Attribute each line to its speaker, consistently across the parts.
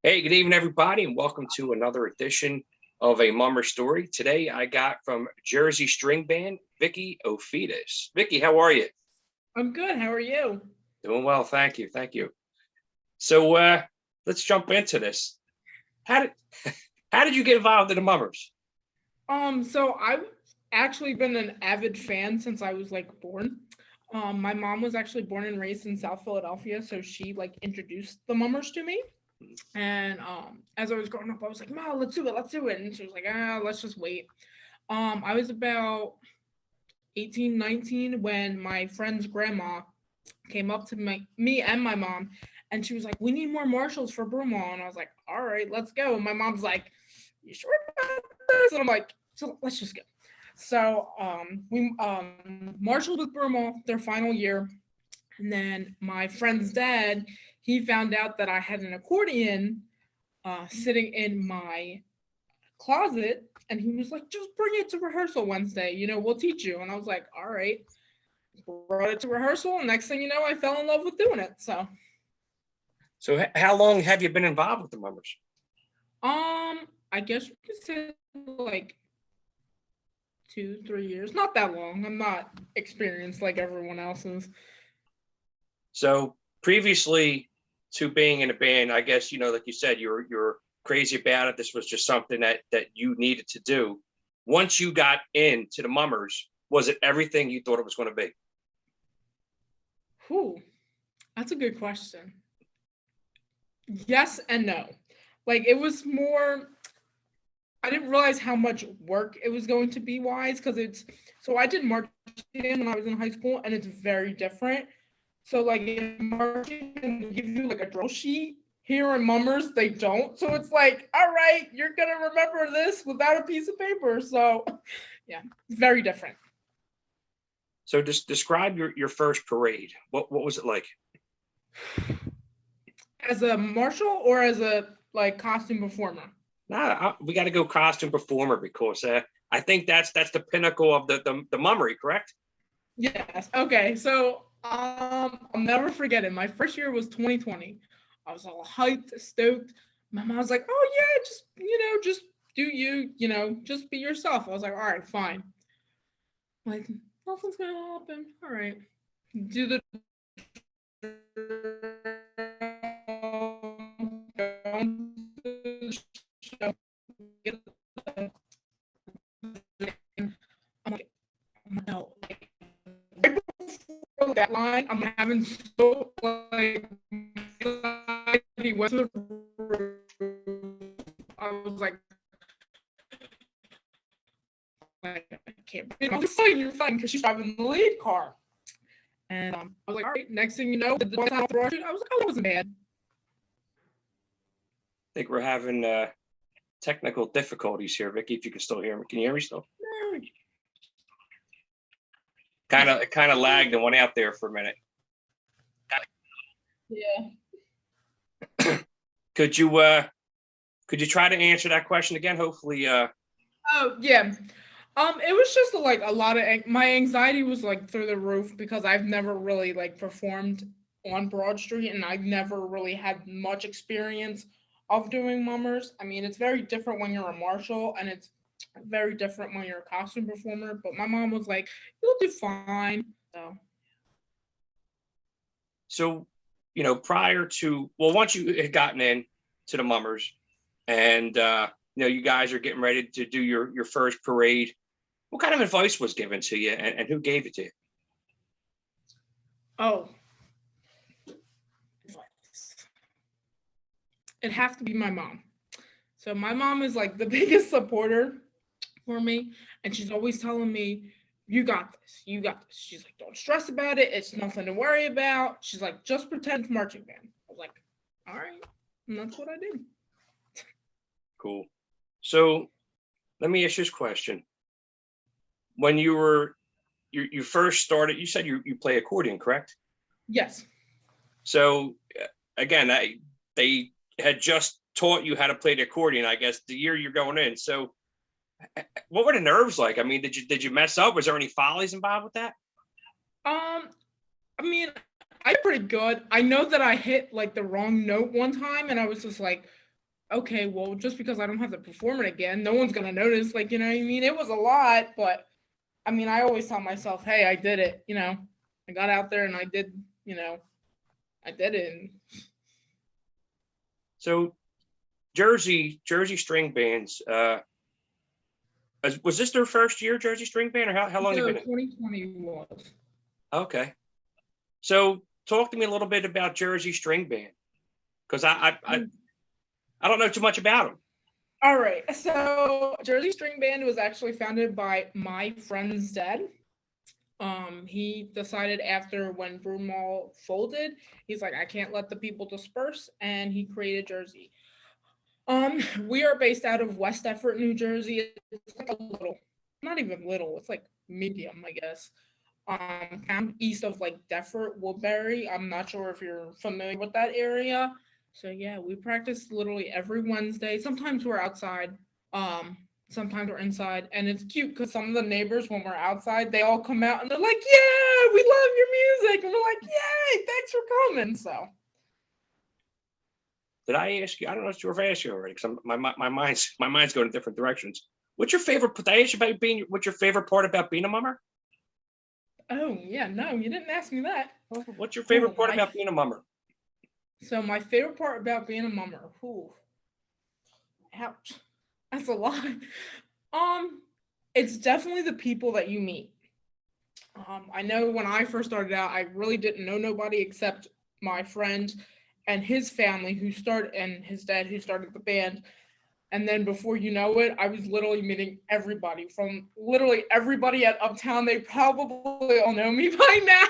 Speaker 1: Hey, good evening, everybody, and welcome to another edition of A Mummer Story. Today, I got from Jersey StringBand, Vicki Ofidis. Vicki, how are you?
Speaker 2: I'm good. How are you?
Speaker 1: Doing well, thank you, thank you. So, let's jump into this. How did how did you get involved in the Mummers?
Speaker 2: So I've actually been an avid fan since I was like born. My mom was actually born and raised in South Philadelphia, so she like introduced the Mummers to me. And as I was growing up, I was like, "Mom, let's do it." And she was like, let's just wait." I was about 18, 19 when my friend's grandma came up to me and my mom, and she was like, "We need more marshals for Broomall." And I was like, "All right, let's go." And my mom's like, "You sure about this?" And I'm like, "So let's just go." So we marshaled with Broomall their final year, and then my friend's dad, he found out that I had an accordion sitting in my closet, and he was like, "Just bring it to rehearsal Wednesday. We'll teach you." And I was like, "All right." Brought it to rehearsal, and next thing you know, I fell in love with doing it.
Speaker 1: So, how long have you been involved with the Mummers?
Speaker 2: I guess you could say like 2, 3 years. Not that long. I'm not experienced like everyone else is.
Speaker 1: So, previously to being in a band, I guess like you said, you're crazy about it. This was just something that you needed to do. Once you got into the Mummers, was it everything you thought it was going to be?
Speaker 2: Whew, that's a good question. Yes and no. Like it was more. I didn't realize how much work it was going to be wise because it's so I did marching when I was in high school and it's very different. So like in marching they give you like a drill sheet. Here in Mummers they don't. So it's like, all right, you're gonna remember this without a piece of paper. So yeah, very different.
Speaker 1: So just describe your first parade. What was it like?
Speaker 2: As a marshal or as a like costume performer?
Speaker 1: Nah, we got to go costume performer because I think that's the pinnacle of the mummery, correct?
Speaker 2: Yes. Okay. So I'll never forget it. My first year was 2020. I was all hyped, stoked. My mom was like, "Oh yeah, just do just be yourself." I was like, "All right, fine." Like nothing's gonna happen. All right, do the show. I'm like, oh no, like right before that line, I'm having so like he went to the I was like I can't breathe. You're fine, because she's driving the lead car. And I was like, all right, next thing you know, the time I was like, oh, that wasn't bad.
Speaker 1: I think we're having technical difficulties here, Vicky. If you can still hear me, can you hear me still? Kind of lagged and went out there for a minute.
Speaker 2: Yeah.
Speaker 1: Could you try to answer that question again? Hopefully,
Speaker 2: Oh yeah. It was just like a lot of my anxiety was like through the roof because I've never really like performed on Broad Street and I've never really had much experience of doing mummers. I mean, it's very different when you're a marshal and it's very different when you're a costume performer. But my mom was like, "You'll do fine." So
Speaker 1: so prior to once you had gotten in to the mummers, and you guys are getting ready to do your first parade. What kind of advice was given to you, and who gave it to you?
Speaker 2: oh, it have to be my mom. So my mom is like the biggest supporter for me, and she's always telling me, "You got this. You got this." She's like, "Don't stress about it. It's nothing to worry about." She's like, "Just pretend it's marching band." I was like, "All right," and that's what I did.
Speaker 1: Cool. So let me ask you this question: when you first started, you said you play accordion, correct?
Speaker 2: Yes.
Speaker 1: So again, they had just taught you how to play the accordion, I guess, the year you're going in. So what were the nerves like? I mean, did you mess up? Was there any follies involved with that?
Speaker 2: Um, I mean, I did pretty good. I know that I hit like the wrong note one time, and I was just like, okay, well, just because I don't have to perform it again, no one's gonna notice. Like, you know what I mean? It was a lot, but I mean, I always tell myself, hey, I did it. You know, I got out there and I did. You know, I did it. And
Speaker 1: So Jersey String Bands. Was this their first year, Jersey String Band, or how long have
Speaker 2: so
Speaker 1: you been
Speaker 2: 2020 was.
Speaker 1: in? Okay. So talk to me a little bit about Jersey String Band, because I don't know too much about them.
Speaker 2: All right. So Jersey String Band was actually founded by my friend's dad. He decided after when Brew Mall folded, he's like, I can't let the people disperse, and he created Jersey. We are based out of West Effort, New Jersey. It's like a little, not even little, it's like medium, I guess. I'm east of like Deffert, Woodbury. I'm not sure if you're familiar with that area. So yeah, we practice literally every Wednesday. Sometimes we're outside. Um, Sometimes we're inside, and it's cute because some of the neighbors, when we're outside, they all come out and they're like, "Yeah, we love your music," and we're like, "Yay, thanks for coming." So
Speaker 1: Did I ask you? I don't know if I asked you already, because my mind's going in different directions. What's your favorite? Did I ask you about being? What's your favorite part about being a mummer?
Speaker 2: oh yeah, no, you didn't ask me that.
Speaker 1: What's your favorite part
Speaker 2: My
Speaker 1: about being a mummer?
Speaker 2: So my favorite part about being a mummer, whew, ouch, that's a lot. Um, it's definitely the people that you meet. I know when I first started out, I really didn't know nobody except my friend and his family who started, and his dad who started the band. And then before you know it, I was literally meeting everybody from literally everybody at Uptown. They probably all know me by now.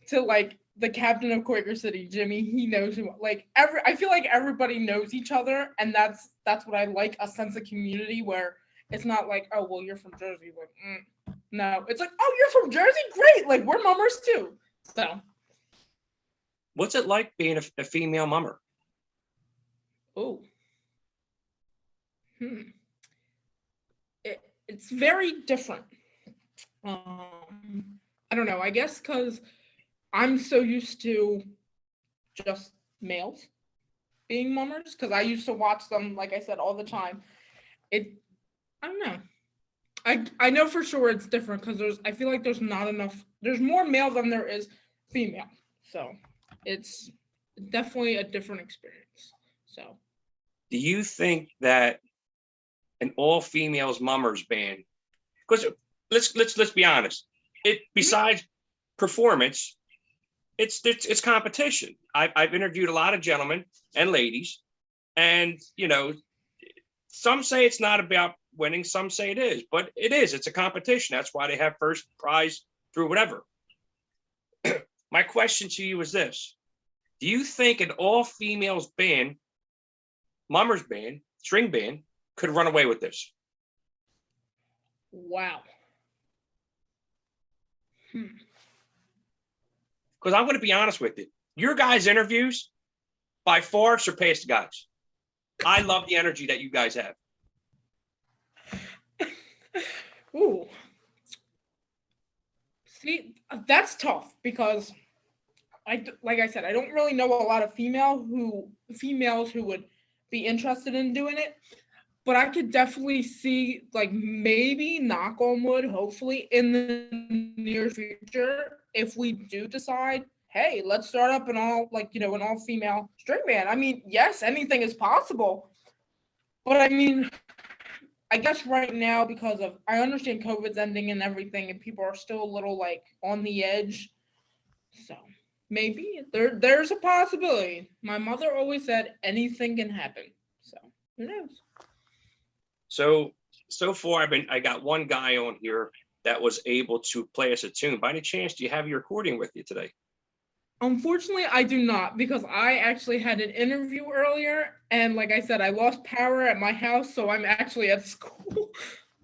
Speaker 2: To like the captain of Quaker City, Jimmy. He knows who. Like I feel like everybody knows each other, and that's what I like. A sense of community where it's not like, oh well, you're from Jersey. Like, no, it's like, oh, you're from Jersey. Great. Like we're mummers too. So,
Speaker 1: What's it like being a female mummer?
Speaker 2: oh, hmm. It's very different. I don't know. I guess because I'm so used to just males being mummers because I used to watch them, like I said, all the time. It, I don't know. I know for sure it's different because I feel like there's not enough. There's more male than there is female, so it's definitely a different experience. So
Speaker 1: Do you think that an all females mummers band? Because let's be honest. It besides performance, it's competition. I've interviewed a lot of gentlemen and ladies, and some say it's not about winning, some say it is, but it is. It's a competition. That's why they have first prize through whatever. My question to you is this: do you think an all females band, mummers band, string band, could run away with this?
Speaker 2: wow.
Speaker 1: Because I'm going to be honest with you, your guys' interviews by far surpass the guys. I love the energy that you guys have.
Speaker 2: Ooh. See, that's tough because like I said, I don't really know a lot of females who would be interested in doing it, but I could definitely see like maybe knock on wood, hopefully in the near future, if we do decide, hey, let's start up an all an all female string band. I mean, yes, anything is possible, but I mean, I guess right now because of I understand COVID's ending and everything, and people are still a little like on the edge. So maybe there's a possibility. My mother always said anything can happen. So who knows?
Speaker 1: So far, I got one guy on here that was able to play us a tune. By any chance, do you have your recording with you today?
Speaker 2: Unfortunately, I do not because I actually had an interview earlier, and like I said, I lost power at my house, so I'm actually at school.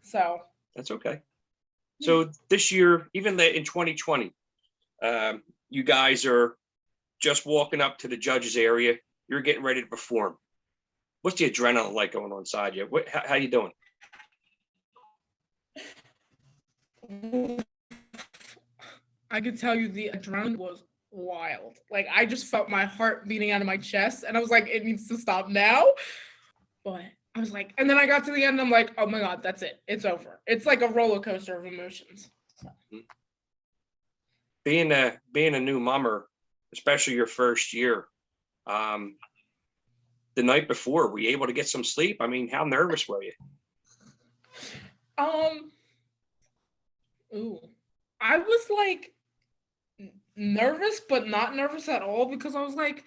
Speaker 2: So
Speaker 1: That's okay. So this year, even in 2020, you guys are just walking up to the judges area. You're getting ready to perform. What's the adrenaline like going on inside you? How you doing?
Speaker 2: I could tell you the adrenaline was wild. Like I just felt my heart beating out of my chest, and I was like, it needs to stop now. But I was like, and then I got to the end, and I'm like, oh my god, that's it. It's over. It's like a roller coaster of emotions. So.
Speaker 1: Being a new mummer, especially your first year, the night before, were you able to get some sleep? I mean, how nervous were you?
Speaker 2: Ooh, I was like nervous, but not nervous at all because I was like,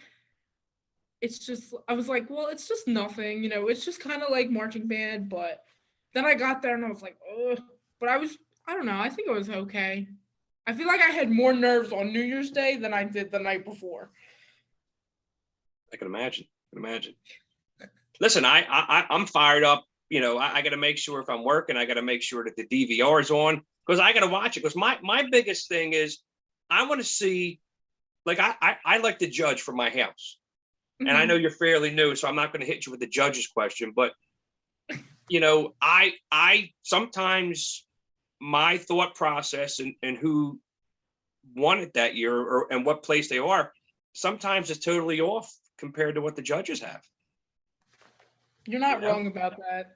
Speaker 2: I was like, well, it's just nothing, it's just kind of like marching band. But then I got there and I was like, ugh. But I don't know, I think it was okay. I feel like I had more nerves on New Year's Day than I did the night before.
Speaker 1: I can imagine. Listen, I'm fired up. I got to make sure if I'm working, I got to make sure that the DVR is on because I got to watch it. Because my biggest thing is I want to see, like I like to judge for my house, and I know you're fairly new, so I'm not going to hit you with the judge's question. But I sometimes my thought process and who won it that year and what place they are sometimes is totally off compared to what the judges have.
Speaker 2: You're not wrong about that.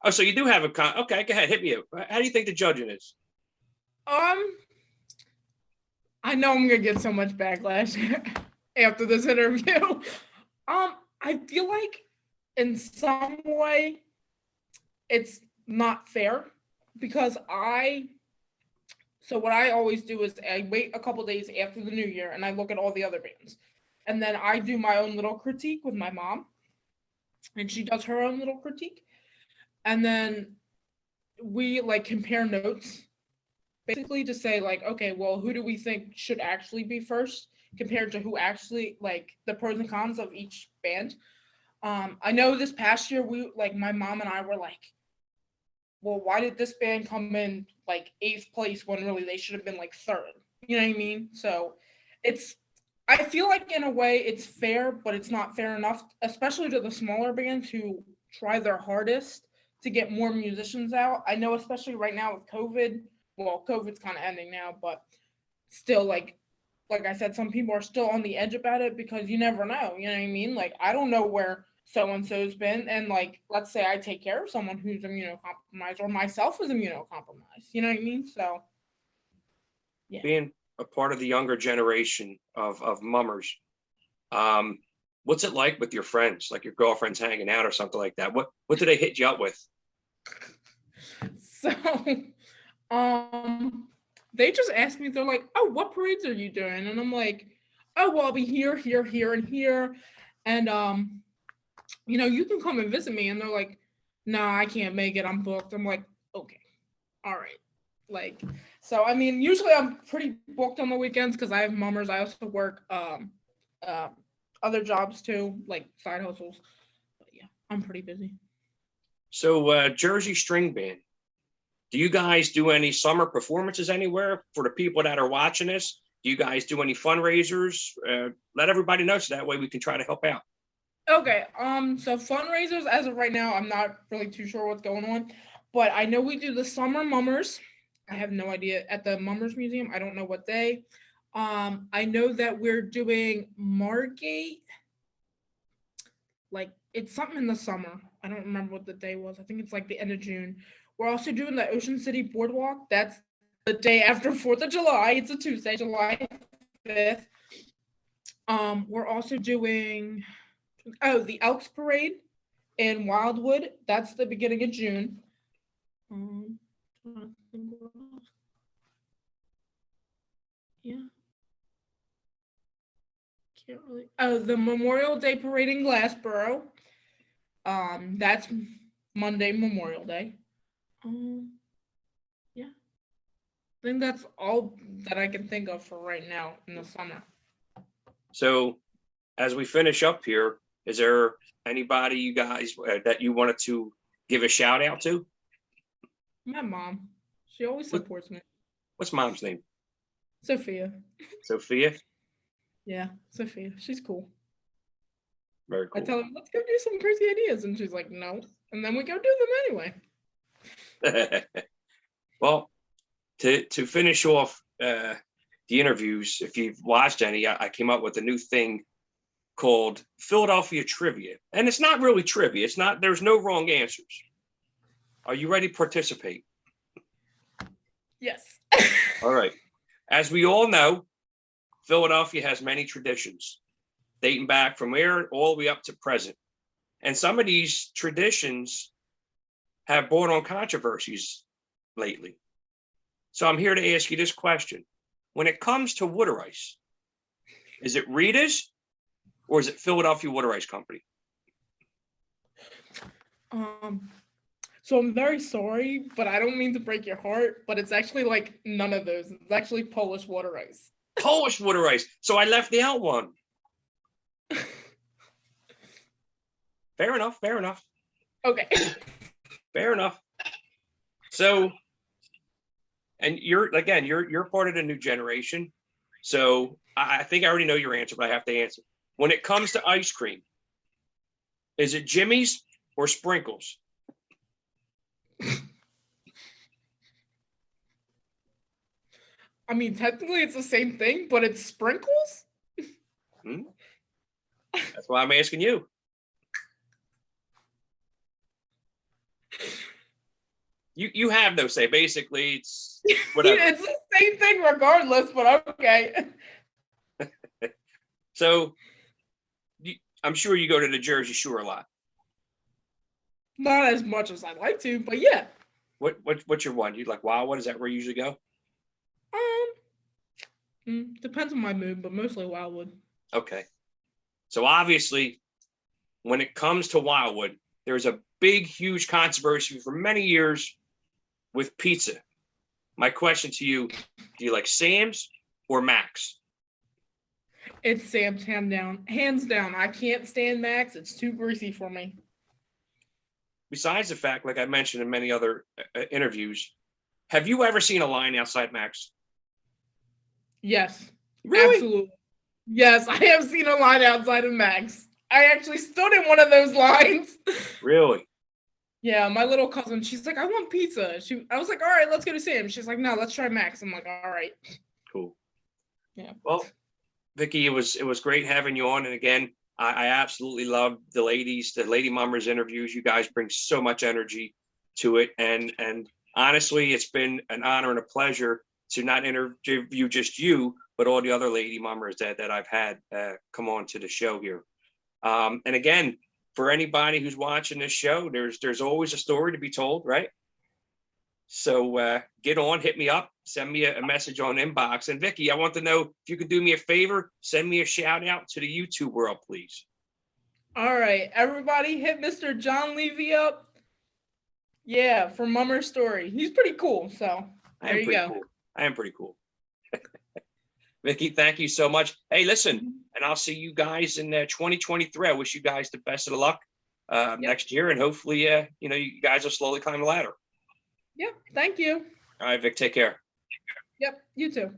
Speaker 1: Oh, so you do have okay, go ahead, hit me up. How do you think the judging is?
Speaker 2: I know I'm gonna get so much backlash after this interview. I feel like in some way it's not fair because so what I always do is I wait a couple days after the new year and I look at all the other bands. And then I do my own little critique with my mom. And she does her own little critique. And then we like compare notes basically to say like, okay, well, who do we think should actually be first compared to who actually like the pros and cons of each band. I know this past year we like my mom and I were like, well, why did this band come in like 8th place when really they should have been like 3rd? You know what I mean? So I feel like in a way it's fair, but it's not fair enough, especially to the smaller bands who try their hardest to get more musicians out. I know, especially right now with COVID, well, COVID's kind of ending now, but still like I said, some people are still on the edge about it because you never know, you know what I mean? Like, I don't know where so-and-so's been. And like, let's say I take care of someone who's immunocompromised or myself is immunocompromised, you know what I mean? So, yeah.
Speaker 1: Being a part of the younger generation of mummers, what's it like with your friends, like your girlfriends hanging out or something like that? What do they hit you up with?
Speaker 2: So, they just ask me, they're like, oh, what parades are you doing? And I'm like, oh, well, I'll be here, here, here, and here. And, you can come and visit me. And they're like, no, I can't make it. I'm booked. I'm like, okay, all right. Like, so, I mean, usually I'm pretty booked on the weekends because I have mummers. I also work other jobs too, like side hustles. But yeah, I'm pretty busy.
Speaker 1: So Jersey StringBand, do you guys do any summer performances anywhere for the people that are watching this? Do you guys do any fundraisers? Let everybody know so that way we can try to help out.
Speaker 2: Okay, so fundraisers as of right now, I'm not really too sure what's going on, but I know we do the summer mummers. I have no idea at the Mummers Museum. I don't know what day. I know that we're doing Margate. Like it's something in the summer. I don't remember what the day was. I think it's like the end of June. We're also doing the Ocean City Boardwalk. That's the day after 4th of July. It's a Tuesday, July 5th. We're also doing the Elks Parade in Wildwood. That's the beginning of June. Yeah. Can't really. Oh, the Memorial Day Parade in Glassboro. That's Monday, Memorial Day. Yeah. I think that's all that I can think of for right now in the summer.
Speaker 1: So as we finish up here, is there anybody you guys that you wanted to give a shout out to?
Speaker 2: My mom. She always supports me.
Speaker 1: What's mom's name?
Speaker 2: Sophia.
Speaker 1: Sophia?
Speaker 2: Yeah, Sophia. She's cool.
Speaker 1: Very cool.
Speaker 2: I tell her, let's go do some crazy ideas. And she's like, no. And then we go do them anyway.
Speaker 1: Well, to finish off, the interviews, if you've watched any, I came up with a new thing called Philadelphia Trivia. And it's not really trivia. It's not, there's no wrong answers. Are you ready to participate?
Speaker 2: Yes.
Speaker 1: All right. As we all know, Philadelphia has many traditions dating back from there all the way up to present. And some of these traditions have brought on controversies lately. So I'm here to ask you this question. When it comes to water ice, is it Rita's or is it Philadelphia Water Ice Company?
Speaker 2: So I'm very sorry, but I don't mean to break your heart, but it's actually like none of those. It's actually Polish water ice.
Speaker 1: Polish water ice. So I left out one. Fair enough. Fair enough.
Speaker 2: Okay.
Speaker 1: Fair enough. So, and you're part of the new generation. So I think I already know your answer, but I have to answer. When it comes to ice cream, is it Jimmy's or Sprinkles?
Speaker 2: I mean, technically it's the same thing, but it's Sprinkles?
Speaker 1: That's why I'm asking you. You have no say. Basically, it's whatever.
Speaker 2: It's the same thing regardless, but okay.
Speaker 1: So I'm sure you go to the Jersey Shore a lot.
Speaker 2: Not as much as I'd like to, but yeah.
Speaker 1: What's your one? You like Wildwood? Is that where you usually go?
Speaker 2: Depends on my mood, but mostly Wildwood.
Speaker 1: Okay. So obviously, when it comes to Wildwood, there's a big, huge controversy for many years with pizza. My question to you, do you like Sam's or Mac's?
Speaker 2: It's Sam's hands down. I can't stand Mac's. It's too greasy for me.
Speaker 1: Besides the fact, like I mentioned in many other interviews, have you ever seen a line outside Mac's?
Speaker 2: Yes.
Speaker 1: Really?
Speaker 2: Absolutely. Yes, I have seen a line outside of Mac's. I actually stood in one of those lines.
Speaker 1: Really?
Speaker 2: Yeah, my little cousin, she's like, I want pizza. I was like, all right, let's go to Sam's. She's like, no, let's try Mac's. I'm like, all right.
Speaker 1: Cool.
Speaker 2: Yeah.
Speaker 1: Well, Vicki, it was great having you on. And again, I absolutely love the Lady Mummers interviews. You guys bring so much energy to it. And honestly, it's been an honor and a pleasure to not interview just you, but all the other Lady Mummers that I've had come on to the show here. And again, for anybody who's watching this show, there's always a story to be told, right? So get on, hit me up, send me a message on inbox. And Vicki, I want to know if you could do me a favor, send me a shout out to the YouTube world, please.
Speaker 2: All right, everybody hit Mr. John Levy up. Yeah, for Mummer Story. He's pretty cool, so there you go.
Speaker 1: Cool. I am pretty cool. Vicki, thank you so much. Hey, listen, and I'll see you guys in 2023. I wish you guys the best of the luck next year, and hopefully, you guys will slowly climb the ladder.
Speaker 2: Yep, thank you.
Speaker 1: All right, Vic, take care.
Speaker 2: Yep, you too.